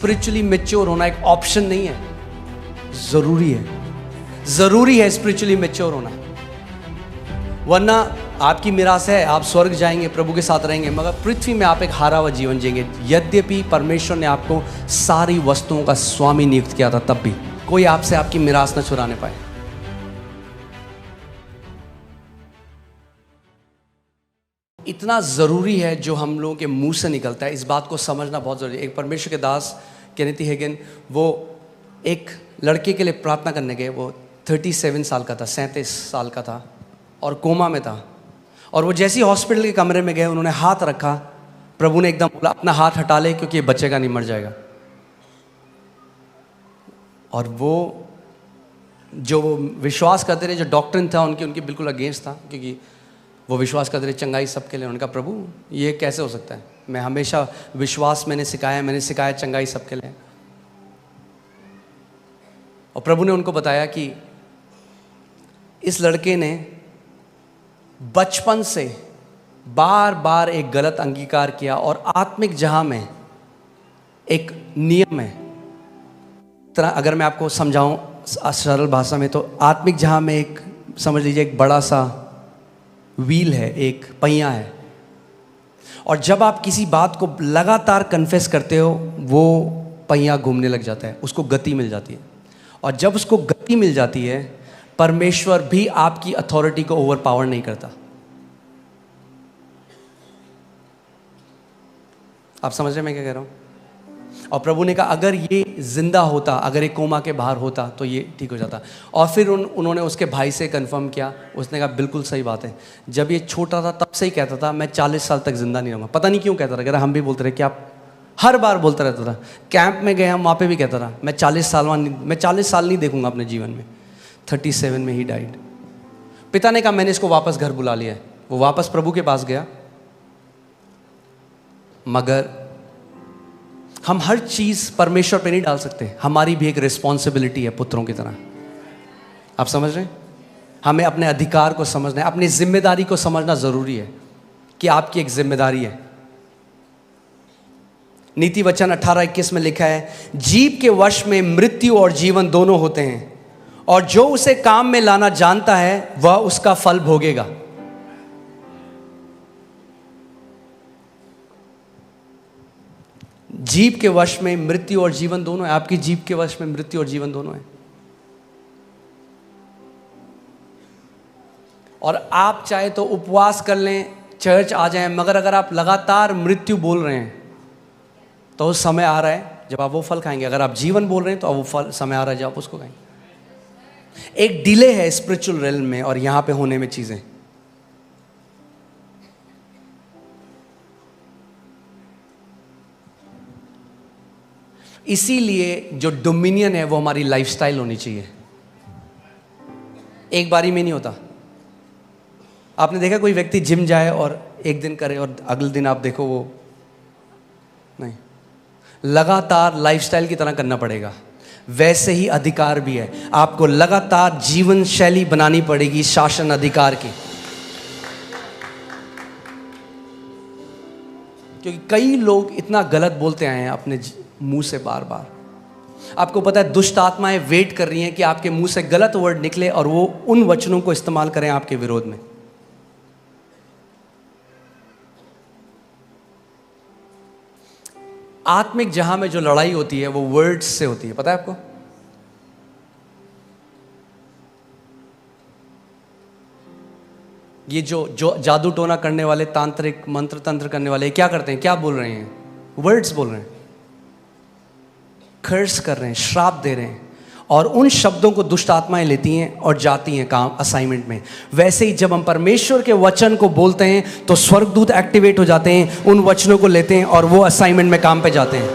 Spiritually mature होना एक option नहीं है, जरूरी है। जरूरी है स्पिरिचुअली मैच्योर होना, वरना आपकी मिरास है, आप स्वर्ग जाएंगे, प्रभु के साथ रहेंगे, मगर पृथ्वी में आप एक हारा हुआ जीवन जिएंगे। यद्यपि परमेश्वर ने आपको सारी वस्तुओं का स्वामी नियुक्त किया था, तब भी कोई आपसे आपकी मिरास न चुराने पाए। इतना ज़रूरी है जो हम लोगों के मुंह से निकलता है, इस बात को समझना बहुत ज़रूरी है। एक परमेश्वर के दास केनेथी हेगन, वो एक लड़के के लिए प्रार्थना करने गए। वो 37 साल का था, 37 साल का था और कोमा में था। और वो जैसे ही हॉस्पिटल के कमरे में गए, उन्होंने हाथ रखा, प्रभु ने एकदम बोला अपना हाथ हटा ले क्योंकि ये बचेगा नहीं, मर जाएगा। और वो जो विश्वास करते रहे, जो डॉक्टर था उनकी बिल्कुल अगेंस्ट था, क्योंकि वो विश्वास करते रहे चंगाई सबके लिए। उन्होंने कहा प्रभु ये कैसे हो सकता है, मैं हमेशा विश्वास मैंने सिखाया चंगाई सबके लिए। और प्रभु ने उनको बताया कि इस लड़के ने बचपन से बार बार एक गलत अंगीकार किया, और आत्मिक जहां में एक नियम है। तरह अगर मैं आपको समझाऊं सरल भाषा में, तो आत्मिक जहां में एक, समझ लीजिए एक बड़ा सा व्हील है, एक पहिया है, और जब आप किसी बात को लगातार कन्फेस करते हो, वो पहिया घूमने लग जाता है, उसको गति मिल जाती है। और जब उसको गति मिल जाती है, परमेश्वर भी आपकी अथॉरिटी को ओवर पावर नहीं करता। आप समझ रहे हैं मैं क्या कह रहा हूं? और प्रभु ने कहा अगर ये जिंदा होता, अगर ये कोमा के बाहर होता तो ये ठीक हो जाता। और फिर उन्होंने उसके भाई से कंफर्म किया, उसने कहा बिल्कुल सही बात है। जब ये छोटा था तब से ही कहता था मैं 40 साल तक जिंदा नहीं रहूँगा। पता नहीं क्यों कहता था, हम भी बोलते रहे कि आप, हर बार बोलता रहता था। कैंप में गए हम, वहाँ पे भी कहता था मैं 40 साल नहीं देखूंगा अपने जीवन में। 37 में ही डाइड। पिता ने कहा मैंने इसको वापस घर बुला लिया है। वो वापस प्रभु के पास गया, मगर हम हर चीज परमेश्वर पे नहीं डाल सकते। हमारी भी एक रिस्पॉन्सिबिलिटी है पुत्रों की तरह। आप समझ रहे हैं? हमें अपने अधिकार को समझना है, अपनी जिम्मेदारी को समझना जरूरी है कि आपकी एक जिम्मेदारी है। नीति वचन 18:21 में लिखा है, जीव के वश में मृत्यु और जीवन दोनों होते हैं, और जो उसे काम में लाना जानता है वह उसका फल भोगेगा। जीव के वश में मृत्यु और जीवन दोनों है। आपकी जीव के वश में मृत्यु और जीवन दोनों है। और आप चाहे तो उपवास कर लें, चर्च आ जाएं, मगर अगर आप लगातार मृत्यु बोल रहे हैं तो उस समय आ रहा है जब आप वो फल खाएंगे। अगर आप जीवन बोल रहे हैं तो अब वो फल समय आ रहा है जब आप उसको खाएंगे। एक डिले है स्पिरिचुअल रेल्म में और यहां पे होने में चीजें। इसीलिए जो डोमिनियन है वो हमारी लाइफस्टाइल होनी चाहिए। एक बारी में नहीं होता। आपने देखा कोई व्यक्ति जिम जाए और एक दिन करे और अगले दिन आप देखो वो नहीं, लगातार लाइफस्टाइल की तरह करना पड़ेगा। वैसे ही अधिकार भी है, आपको लगातार जीवन शैली बनानी पड़ेगी शासन अधिकार की। क्योंकि कई लोग इतना गलत बोलते आए हैं अपने मुंह से बार बार। आपको पता है दुष्ट आत्माएं वेट कर रही हैं कि आपके मुंह से गलत वर्ड निकले और वो उन वचनों को इस्तेमाल करें आपके विरोध में। आत्मिक जहां में जो लड़ाई होती है वो वर्ड्स से होती है, पता है आपको? ये जो जादू टोना करने वाले, तांत्रिक मंत्र तंत्र करने वाले क्या करते हैं? क्या बोल रहे हैं? वर्ड्स बोल रहे हैं, कर्स कर रहे हैं, श्राप दे रहे हैं, और उन शब्दों को दुष्ट आत्माएं लेती हैं और जाती हैं काम असाइनमेंट में। वैसे ही जब हम परमेश्वर के वचन को बोलते हैं तो स्वर्गदूत एक्टिवेट हो जाते हैं, उन वचनों को लेते हैं और वो असाइनमेंट में काम पे जाते हैं।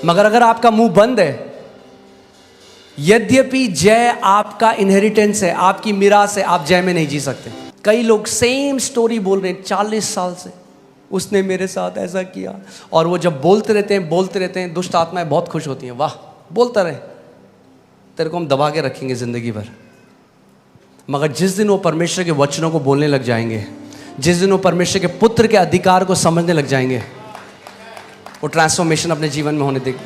मगर अगर आपका मुंह बंद है, यद्यपि जय आपका इनहेरिटेंस है, आपकी मिरास है, आप जय में नहीं जी सकते। कई लोग सेम स्टोरी बोल रहे हैं 40 साल से, उसने मेरे साथ ऐसा किया, और वो जब बोलते रहते हैं, दुष्ट आत्माएं बहुत खुश होती हैं। वाह, बोलता रहे, तेरे को हम दबा के रखेंगे जिंदगी भर। मगर जिस दिन वो परमेश्वर के वचनों को बोलने लग जाएंगे, जिस दिन वो परमेश्वर के पुत्र के अधिकार को समझने लग जाएंगे, वो ट्रांसफॉर्मेशन अपने जीवन में होने देगी।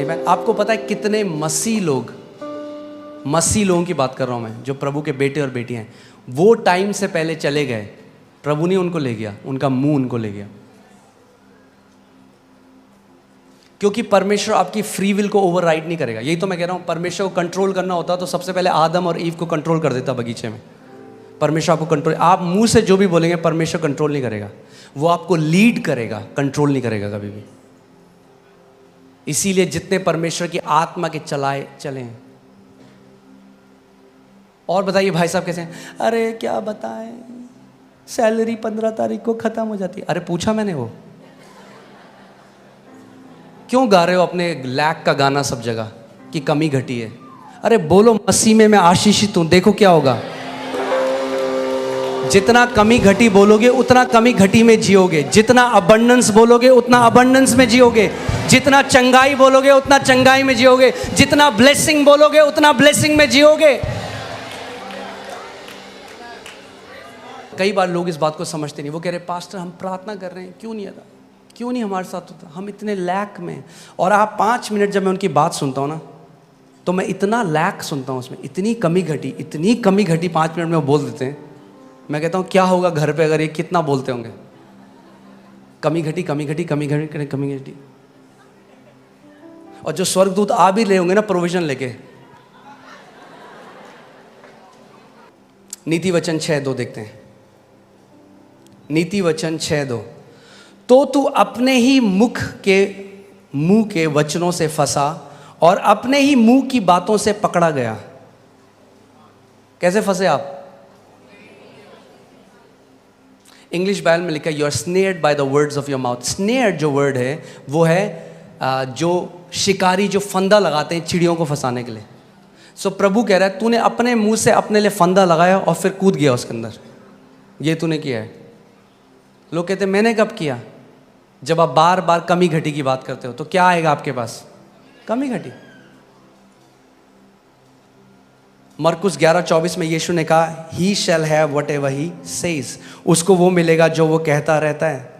आमीन। आपको पता है कितने मसीह लोगों की बात कर रहा हूं मैं, जो प्रभु के बेटे और बेटियां हैं, वो टाइम से पहले चले गए, प्रभु ने उनको ले गया, उनका मुंह उनको ले गया। क्योंकि परमेश्वर आपकी फ्री विल को ओवरराइड नहीं करेगा। यही तो मैं कह रहा हूं, परमेश्वर को कंट्रोल करना होता तो सबसे पहले आदम और ईव को कंट्रोल कर देता बगीचे में। परमेश्वर आपको कंट्रोल, आप मुंह से जो भी बोलेंगे परमेश्वर कंट्रोल नहीं करेगा, वो आपको लीड करेगा, कंट्रोल नहीं करेगा कभी भी। इसीलिए जितने परमेश्वर की आत्मा के चले। और बताइए भाई साहब कैसे हैं? अरे क्या बताएं, सैलरी 15 तारीख को खत्म हो जाती है। अरे पूछा मैंने, वो क्यों गा रहे हो अपने लैक का गाना सब जगह कि कमी घटी है? अरे बोलो मसीह में मैं आशीषित हूं, देखो क्या होगा। जितना कमी घटी बोलोगे उतना कमी घटी में जियोगे, जितना अबंडेंस बोलोगे उतना अबंडेंस में जियोगे, जितना चंगाई बोलोगे उतना चंगाई में जियोगे, जितना ब्लेसिंग बोलोगे उतना ब्लेसिंग में जियोगे। कई बार लोग इस बात को समझते नहीं, वो कह रहे पास्टर हम प्रार्थना कर रहे हैं, क्यों नहीं आता, क्यों नहीं हमारे साथ होता, हम इतने लैक में। और आप 5 मिनट जब मैं उनकी बात सुनता हूँ ना, तो मैं इतना लैक सुनता हूँ उसमें, इतनी कमी घटी 5 मिनट में वो बोल देते हैं। मैं कहता हूँ क्या होगा घर पे अगर ये कितना बोलते होंगे, कमी घटी। और जो स्वर्गदूत आ भी रहे होंगे ना प्रोविजन लेके। नीति वचन 6:2 देखते हैं। नीति वचन 6:2, तो तू अपने ही मुंह के वचनों से फंसा और अपने ही मुंह की बातों से पकड़ा गया। कैसे फंसे आप? इंग्लिश बाइबल में लिखा है, you are snared by the words of your mouth. Snared जो वर्ड है वो है जो शिकारी जो फंदा लगाते हैं चिड़ियों को फंसाने के लिए। सो प्रभु कह रहा है तूने अपने मुंह से अपने लिए फंदा लगाया और फिर कूद गया उसके अंदर, ये तूने किया है। लोग कहते हैं मैंने कब किया? जब आप बार बार कमी घटी की बात करते हो तो क्या आएगा आपके पास? कमी घटी। मरकुस 11:24 में यीशु ने कहा, he shall have whatever he says, उसको वो मिलेगा जो वो कहता रहता है।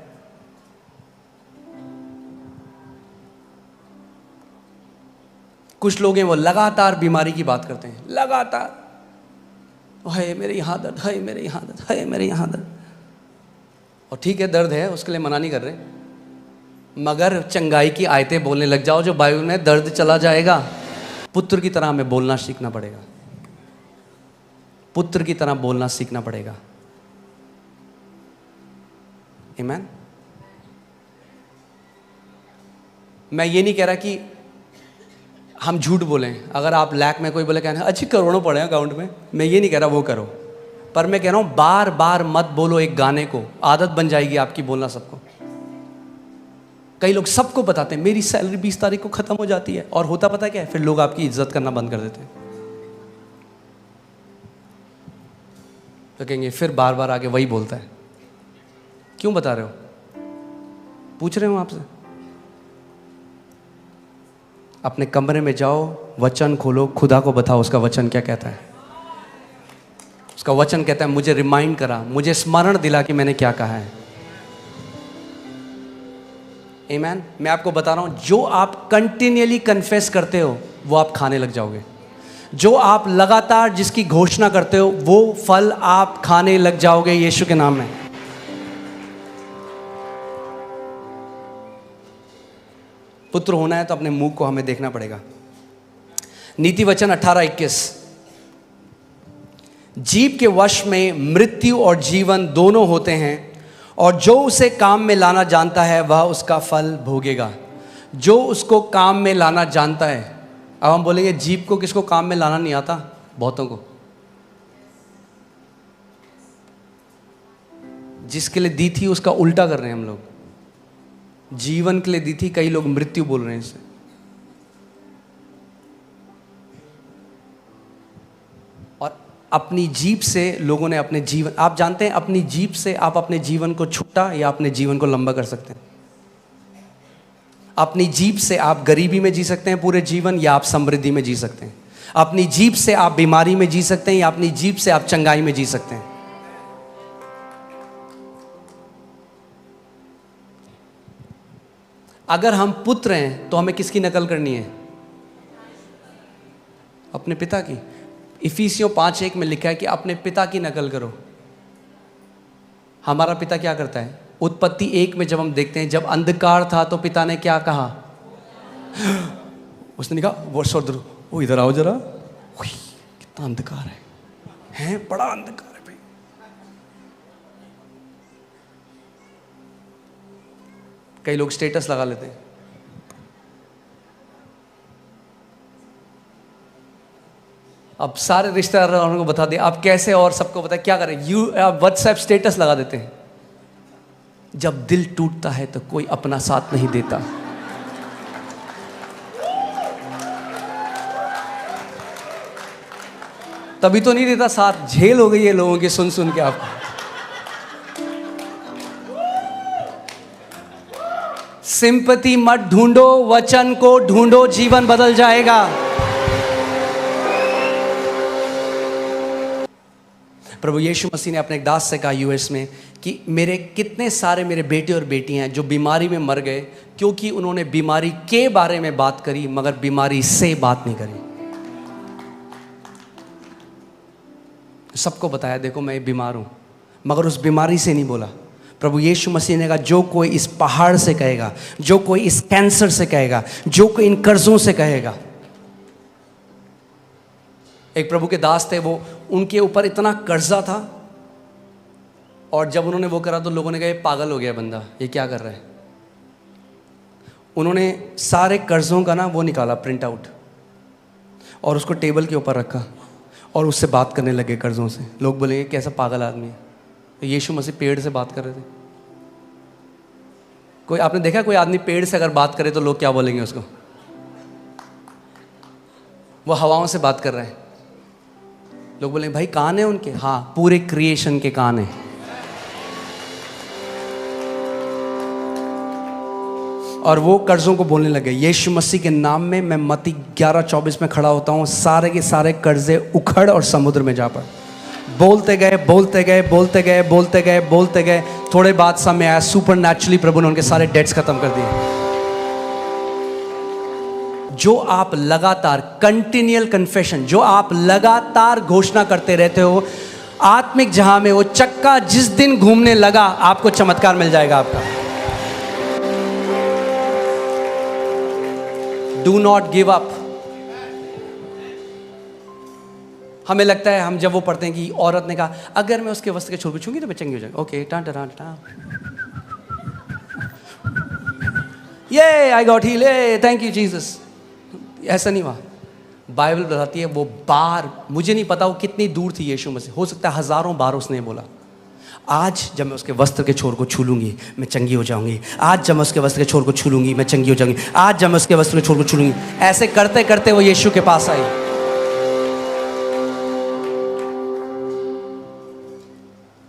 कुछ लोग हैं वो लगातार बीमारी की बात करते हैं, लगातार, हाय मेरे यहाँ दर्द, हाय मेरे यहाँ दर्द, हाय मेरे यहाँ दर्द। और ठीक है दर्द है, उसके लिए मना नहीं कर रहे, मगर चंगाई की आयतें बोलने लग जाओ जो बाइबल में दर्द चला जाएगा। पुत्र की तरह हमें बोलना सीखना पड़ेगा, पुत्र की तरह बोलना सीखना पड़ेगा। आमीन। मैं ये नहीं कह रहा कि हम झूठ बोलें। अगर आप लैक में कोई बोले कहना अच्छी करोड़ों पड़े हैं अकाउंट में, मैं ये नहीं कह रहा वो करो, पर मैं कह रहा हूं बार बार मत बोलो एक गाने को, आदत बन जाएगी आपकी बोलना सबको। कई लोग सबको बताते हैं मेरी सैलरी 20 तारीख को खत्म हो जाती है, और होता पता क्या है, फिर लोग आपकी इज्जत करना बंद कर देते हैं। तो कहेंगे फिर बार बार आगे वही बोलता है, क्यों बता रहे हो? पूछ रहे हो आपसे। अपने कमरे में जाओ, वचन खोलो, खुदा को बताओ उसका वचन क्या कहता है। उसका वचन कहता है मुझे रिमाइंड करा, मुझे स्मरण दिला कि मैंने क्या कहा है। आमीन। मैं आपको बता रहा हूं, जो आप कंटिन्यूअली कन्फेस करते हो वो आप खाने लग जाओगे। जो आप लगातार जिसकी घोषणा करते हो वो फल आप खाने लग जाओगे यीशु के नाम में। पुत्र होना है तो अपने मुंह को हमें देखना पड़ेगा। नीति वचन 18:21, जीव के वश में मृत्यु और जीवन दोनों होते हैं, और जो उसे काम में लाना जानता है वह उसका फल भोगेगा। जो उसको काम में लाना जानता है। अब हम बोलेंगे जीव को किसको काम में लाना नहीं आता? बहुतों को। जिसके लिए दी थी उसका उल्टा कर रहे हैं हम लोग। जीवन के लिए दी थी, कई लोग मृत्यु बोल रहे हैं इसे। और अपनी जीभ से लोगों ने अपने जीवन, आप जानते हैं अपनी जीभ से आप अपने जीवन को छोटा या अपने जीवन को लंबा कर सकते हैं। अपनी जीभ से आप गरीबी में जी सकते हैं पूरे जीवन, या आप समृद्धि में जी सकते हैं। अपनी जीभ से आप बीमारी में जी सकते हैं या अपनी जीभ से आप चंगाई में जी सकते हैं। अगर हम पुत्र हैं तो हमें किसकी नकल करनी है? अपने पिता की। इफिसियों 5:1 में लिखा है कि अपने पिता की नकल करो। हमारा पिता क्या करता है? उत्पत्ति 1 में जब हम देखते हैं, जब अंधकार था तो पिता ने क्या कहा? उसने कहा वो इधर आओ जरा, कितना अंधकार है, बड़ा अंधकार है भाई। कई लोग स्टेटस लगा लेते हैं, अब सारे रिश्तेदारों को बता दे आप कैसे, और सबको बता क्या करें, आप व्हाट्सएप स्टेटस लगा देते हैं। जब दिल टूटता है तो कोई अपना साथ नहीं देता। तभी तो नहीं देता साथ, झेल हो गई है लोगों की सुन सुन के आपको। सिंपैथी मत ढूंढो, वचन को ढूंढो, जीवन बदल जाएगा। प्रभु यीशु मसीह ने अपने एक दास से कहा यूएस में कि मेरे कितने सारे मेरे बेटे और बेटियां हैं जो बीमारी में मर गए क्योंकि उन्होंने बीमारी के बारे में बात करी मगर बीमारी से बात नहीं करी। सबको बताया देखो मैं बीमार हूं, मगर उस बीमारी से नहीं बोला। प्रभु यीशु मसीह ने कहा जो कोई इस पहाड़ से कहेगा, जो कोई इस कैंसर से कहेगा, जो कोई इन कर्जों से कहेगा। एक प्रभु के दास थे, वो उनके ऊपर इतना कर्जा था और जब उन्होंने वो करा तो लोगों ने कहा ये पागल हो गया बंदा, ये क्या कर रहा है। उन्होंने सारे कर्जों का ना वो निकाला प्रिंट आउट और उसको टेबल के ऊपर रखा और उससे बात करने लगे कर्जों से। लोग बोलेंगे कैसा पागल आदमी है। तो यीशु मसीह पेड़ से बात कर रहे थे। कोई आपने देखा कोई आदमी पेड़ से अगर बात करे तो लोग क्या बोलेंगे उसको? वो हवाओं से बात कर रहे हैं। लोग बोलेंगे भाई कान है उनके? हाँ, पूरे क्रिएशन के कान है। और वो कर्जों को बोलने लगे यीशु मसीह के नाम में मैं मत्ती 11:24 में खड़ा होता हूँ, सारे के सारे कर्जे उखड़ और समुद्र में जा पड़। बोलते गए बोलते गए बोलते गए बोलते गए बोलते गए, थोड़े बाद समय आया, सुपरनैचुरली प्रभु ने उनके सारे डेट्स खत्म कर दिए। जो आप लगातार कंटिन्यूअल कन्फेशन, जो आप लगातार घोषणा करते रहते हो, आत्मिक जहां में वो चक्का जिस दिन घूमने लगा आपको चमत्कार मिल जाएगा आपका। Do not give up. हमें लगता है हम जब वो पढ़ते हैं कि औरत ने कहा अगर मैं उसके वस्त्र के छोर को छूंगी तो मैं चंगी हो जाऊंगी। ओके टां टां टां, yay I got heal, thank you Jesus. ऐसा नहीं हुआ। बाइबल बताती है वो बार, मुझे नहीं पता वो कितनी दूर थी यीशु मसीह, हो सकता है हजारों बार उसने बोला आज जब मैं उसके वस्त्र के छोर को छू लूंगी मैं चंगी हो जाऊंगी, आज जब मैं उसके वस्त्र के छोर को छू लूंगी मैं चंगी हो जाऊंगी, आज जब मैं उसके वस्त्र के छोर को छू लूंगी। ऐसे करते करते वो यीशु के पास आई।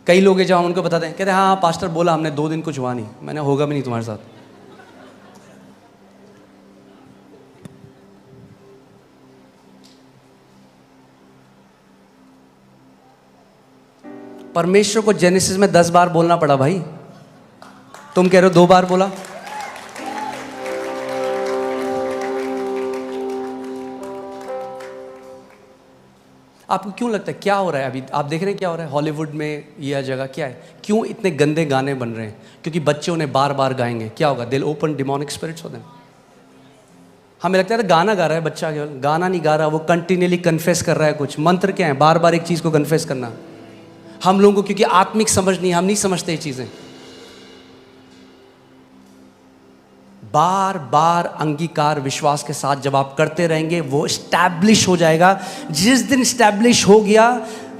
कई लोग हैं जब हम उनको बताते हैं कहते हैं हाँ पास्टर बोला हमने 2 दिन कुछ हुआ नहीं। मैंने होगा भी नहीं तुम्हारे साथ। परमेश्वर को जेनेसिस में 10 बार बोलना पड़ा भाई, तुम कह रहे हो 2 बार बोला। आपको क्यों लगता है क्या हो रहा है? अभी आप देख रहे हैं क्या हो रहा है हॉलीवुड में, यह जगह क्या है, क्यों इतने गंदे गाने बन रहे हैं? क्योंकि बच्चे उन्हें बार बार गाएंगे, क्या होगा? दिल ओपन डिमोनिक स्पिरिट्स होते हैं। हमें लगता है गाना गा रहा है बच्चा, केवल गाना नहीं गा रहा, वो कंटिन्यूअली कन्फेस कर रहा है कुछ। मंत्र क्या है? बार बार एक चीज़ को कन्फेस करना। हम लोगों को क्योंकि आत्मिक समझ नहीं, हम नहीं समझते ये चीज़ें। बार बार अंगीकार विश्वास के साथ जब आप करते रहेंगे वो स्टैब्लिश हो जाएगा। जिस दिन स्टैब्लिश हो गया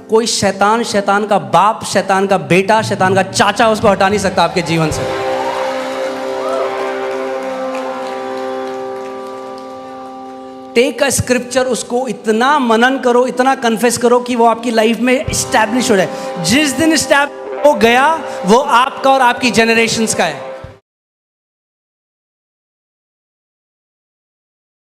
कोई शैतान, शैतान का बाप, शैतान का बेटा, शैतान का चाचा उसको हटा नहीं सकता आपके जीवन से। टेक अ स्क्रिप्चर, उसको इतना मनन करो, इतना कन्फेस करो कि वो आपकी लाइफ में स्टैब्लिश हो जाए। जिस दिन स्टैब्लिश हो गया वो आपका और आपकी जनरेशंस का है।